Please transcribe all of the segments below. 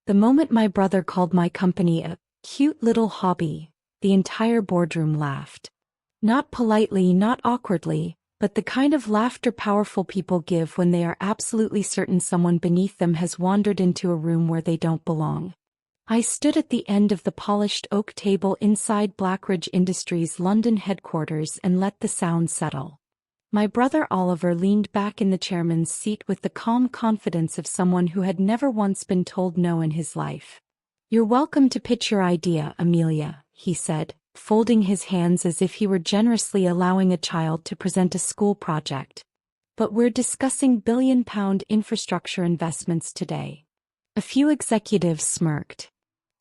The moment my brother called my company a cute little hobby, the entire boardroom laughed. Not politely, not awkwardly, but the kind of laughter powerful people give when they are absolutely certain someone beneath them has wandered into a room where they don't belong. I stood at the end of the polished oak table inside Blackridge Industries' London headquarters and let the sound settle. My brother Oliver leaned back in the chairman's seat with the calm confidence of someone who had never once been told no in his life. "You're welcome to pitch your idea, Amelia," he said, folding his hands as if he were generously allowing a child to present a school project. "But we're discussing billion-pound infrastructure investments today." A few executives smirked.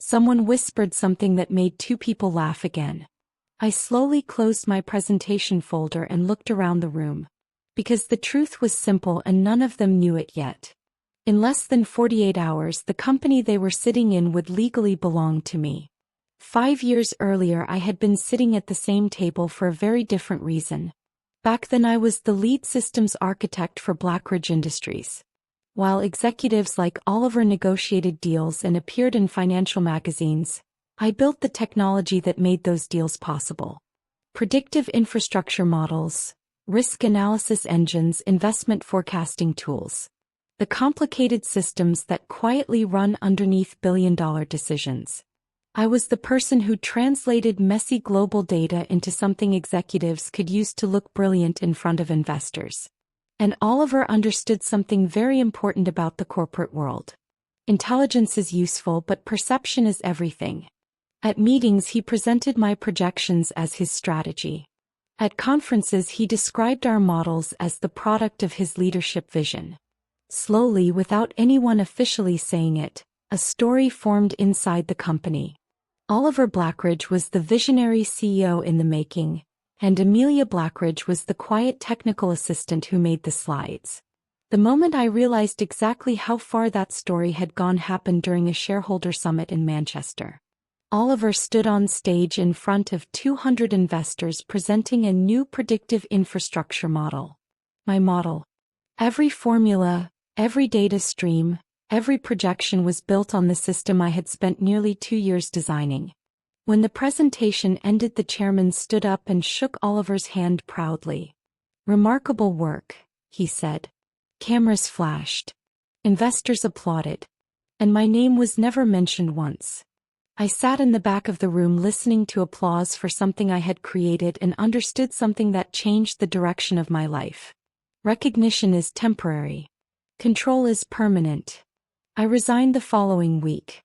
Someone whispered something that made two people laugh again. I slowly closed my presentation folder and looked around the room. Because the truth was simple and none of them knew it yet. In less than 48 hours, the company they were sitting in would legally belong to me. 5 years earlier, I had been sitting at the same table for a very different reason. Back then, I was the lead systems architect for Blackridge Industries. While executives like Oliver negotiated deals and appeared in financial magazines, I built the technology that made those deals possible. Predictive infrastructure models, risk analysis engines, investment forecasting tools. The complicated systems that quietly run underneath billion-dollar decisions. I was the person who translated messy global data into something executives could use to look brilliant in front of investors. And Oliver understood something very important about the corporate world. Intelligence is useful, but perception is everything. At meetings, he presented my projections as his strategy. At conferences, he described our models as the product of his leadership vision. Slowly, without anyone officially saying it, a story formed inside the company. Oliver Blackridge was the visionary CEO in the making, and Amelia Blackridge was the quiet technical assistant who made the slides. The moment I realized exactly how far that story had gone happened during a shareholder summit in Manchester. Oliver stood on stage in front of 200 investors presenting a new predictive infrastructure model. My model. Every formula, every data stream, every projection was built on the system I had spent nearly 2 years designing. When the presentation ended, the chairman stood up and shook Oliver's hand proudly. "Remarkable work," he said. Cameras flashed. Investors applauded. And my name was never mentioned once. I sat in the back of the room listening to applause for something I had created and understood something that changed the direction of my life. Recognition is temporary. Control is permanent. I resigned the following week.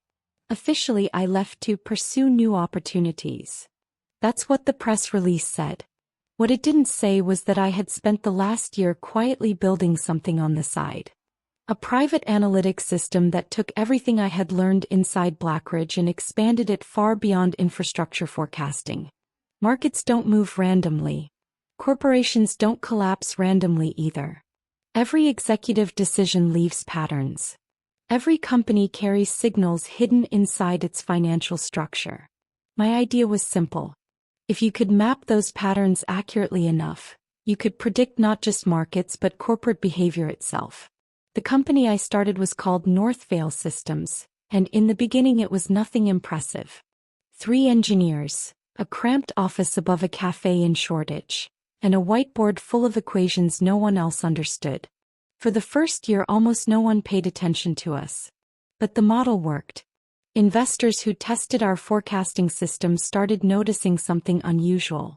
Officially, I left to pursue new opportunities. That's what the press release said. What it didn't say was that I had spent the last year quietly building something on the side. A private analytics system that took everything I had learned inside Blackridge and expanded it far beyond infrastructure forecasting. Markets don't move randomly. Corporations don't collapse randomly either. Every executive decision leaves patterns. Every company carries signals hidden inside its financial structure. My idea was simple. If you could map those patterns accurately enough, you could predict not just markets but corporate behavior itself. The company I started was called Northvale Systems, and in the beginning it was nothing impressive. 3 engineers, a cramped office above a cafe in Shoreditch, and a whiteboard full of equations no one else understood. For the first year, almost no one paid attention to us. But the model worked. Investors who tested our forecasting system started noticing something unusual.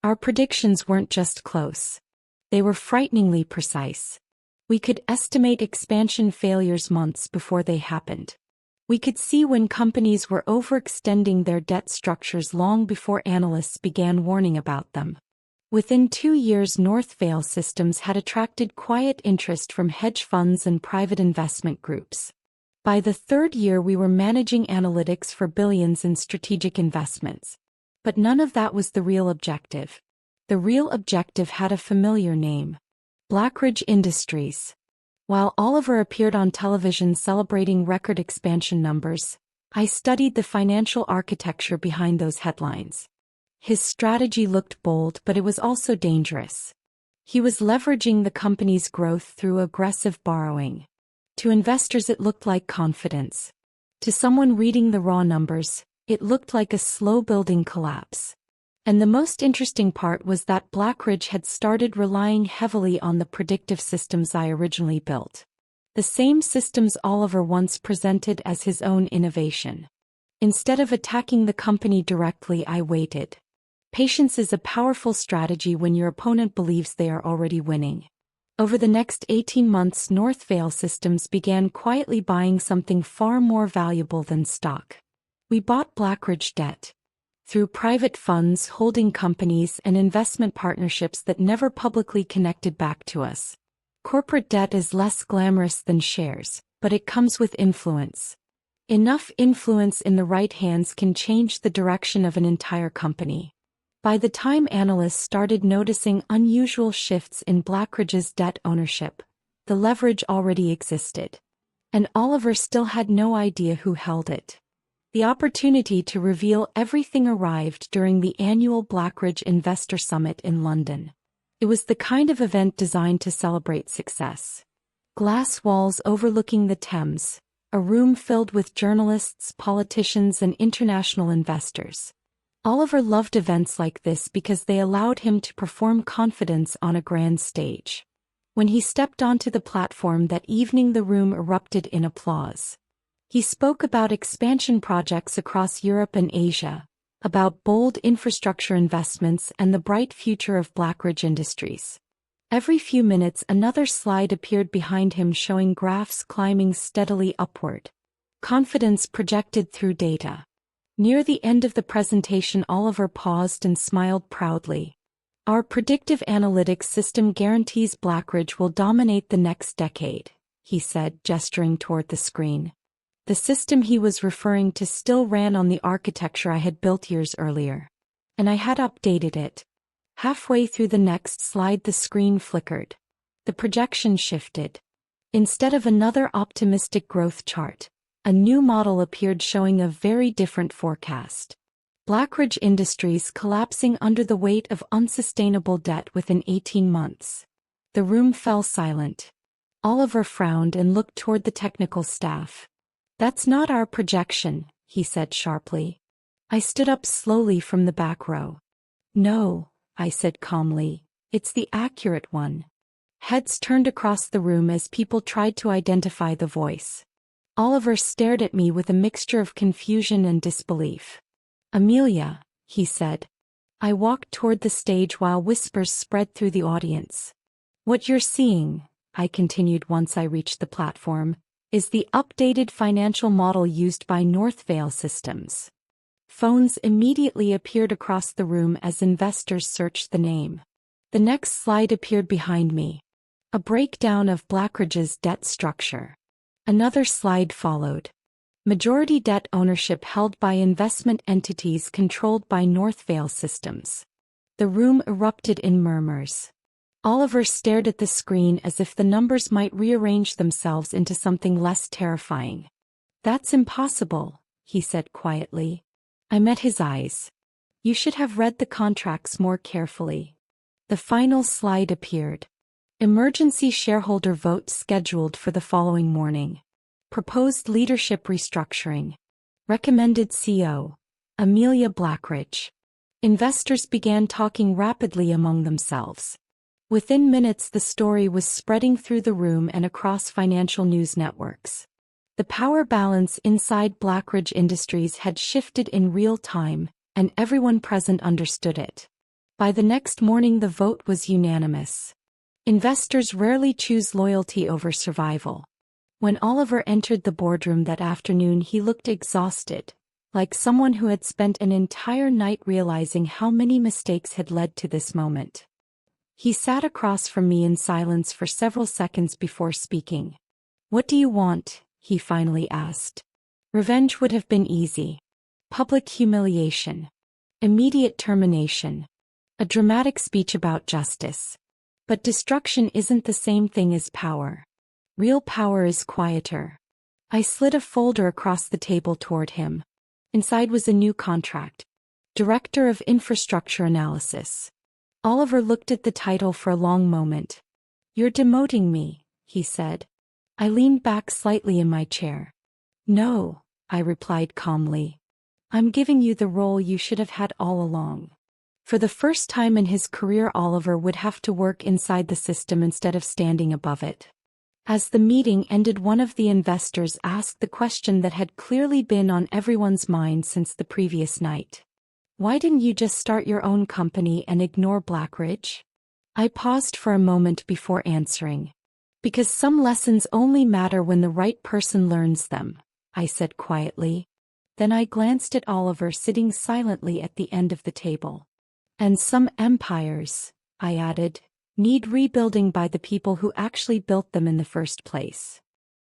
Our predictions weren't just close. They were frighteningly precise. We could estimate expansion failures months before they happened. We could see when companies were overextending their debt structures long before analysts began warning about them. Within 2 years, Northvale Systems had attracted quiet interest from hedge funds and private investment groups. By the 3rd year, we were managing analytics for billions in strategic investments. But none of that was the real objective. The real objective had a familiar name: Blackridge Industries. While Oliver appeared on television celebrating record expansion numbers, I studied the financial architecture behind those headlines. His strategy looked bold, but it was also dangerous. He was leveraging the company's growth through aggressive borrowing. To investors, it looked like confidence. To someone reading the raw numbers, it looked like a slow-building collapse. And the most interesting part was that Blackridge had started relying heavily on the predictive systems I originally built. The same systems Oliver once presented as his own innovation. Instead of attacking the company directly, I waited. Patience is a powerful strategy when your opponent believes they are already winning. Over the next 18 months, Northvale Systems began quietly buying something far more valuable than stock. We bought Blackridge debt. Through private funds, holding companies, and investment partnerships that never publicly connected back to us. Corporate debt is less glamorous than shares, but it comes with influence. Enough influence in the right hands can change the direction of an entire company. By the time analysts started noticing unusual shifts in Blackridge's debt ownership, the leverage already existed. And Oliver still had no idea who held it. The opportunity to reveal everything arrived during the annual Blackridge Investor Summit in London. It was the kind of event designed to celebrate success. Glass walls overlooking the Thames, a room filled with journalists, politicians, and international investors. Oliver loved events like this because they allowed him to perform confidence on a grand stage. When he stepped onto the platform that evening, the room erupted in applause. He spoke about expansion projects across Europe and Asia, about bold infrastructure investments and the bright future of Blackridge Industries. Every few minutes, another slide appeared behind him showing graphs climbing steadily upward. Confidence projected through data. Near the end of the presentation, Oliver paused and smiled proudly. Our predictive analytics system guarantees Blackridge will dominate the next decade, he said, gesturing toward the screen. The system he was referring to still ran on the architecture I had built years earlier. And I had updated it. Halfway through the next slide, the screen flickered. The projection shifted. Instead of another optimistic growth chart, a new model appeared showing a very different forecast. Blackridge Industries collapsing under the weight of unsustainable debt within 18 months. The room fell silent. Oliver frowned and looked toward the technical staff. That's not our projection, he said sharply. I stood up slowly from the back row. No, I said calmly, it's the accurate one. Heads turned across the room as people tried to identify the voice. Oliver stared at me with a mixture of confusion and disbelief. Amelia, he said. I walked toward the stage while whispers spread through the audience. What you're seeing, I continued once I reached the platform, is the updated financial model used by Northvale Systems. Phones immediately appeared across the room as investors searched the name. The next slide appeared behind me. A breakdown of Blackridge's debt structure. Another slide followed. Majority debt ownership held by investment entities controlled by Northvale Systems. The room erupted in murmurs. Oliver stared at the screen as if the numbers might rearrange themselves into something less terrifying. That's impossible, he said quietly. I met his eyes. You should have read the contracts more carefully. The final slide appeared. Emergency shareholder vote scheduled for the following morning. Proposed leadership restructuring. Recommended CO. Amelia Blackridge. Investors began talking rapidly among themselves. Within minutes, the story was spreading through the room and across financial news networks. The power balance inside Blackridge Industries had shifted in real time, and everyone present understood it. By the next morning, the vote was unanimous. Investors rarely choose loyalty over survival. When Oliver entered the boardroom that afternoon, he looked exhausted, like someone who had spent an entire night realizing how many mistakes had led to this moment. He sat across from me in silence for several seconds before speaking. What do you want? He finally asked. Revenge would have been easy. Public humiliation. Immediate termination. A dramatic speech about justice. But destruction isn't the same thing as power. Real power is quieter. I slid a folder across the table toward him. Inside was a new contract. Director of Infrastructure Analysis. Oliver looked at the title for a long moment. You're demoting me, he said. I leaned back slightly in my chair. No, I replied calmly. I'm giving you the role you should have had all along. For the first time in his career, Oliver would have to work inside the system instead of standing above it. As the meeting ended, one of the investors asked the question that had clearly been on everyone's mind since the previous night. Why didn't you just start your own company and ignore Blackridge? I paused for a moment before answering. Because some lessons only matter when the right person learns them, I said quietly. Then I glanced at Oliver sitting silently at the end of the table. And some empires, I added, need rebuilding by the people who actually built them in the first place.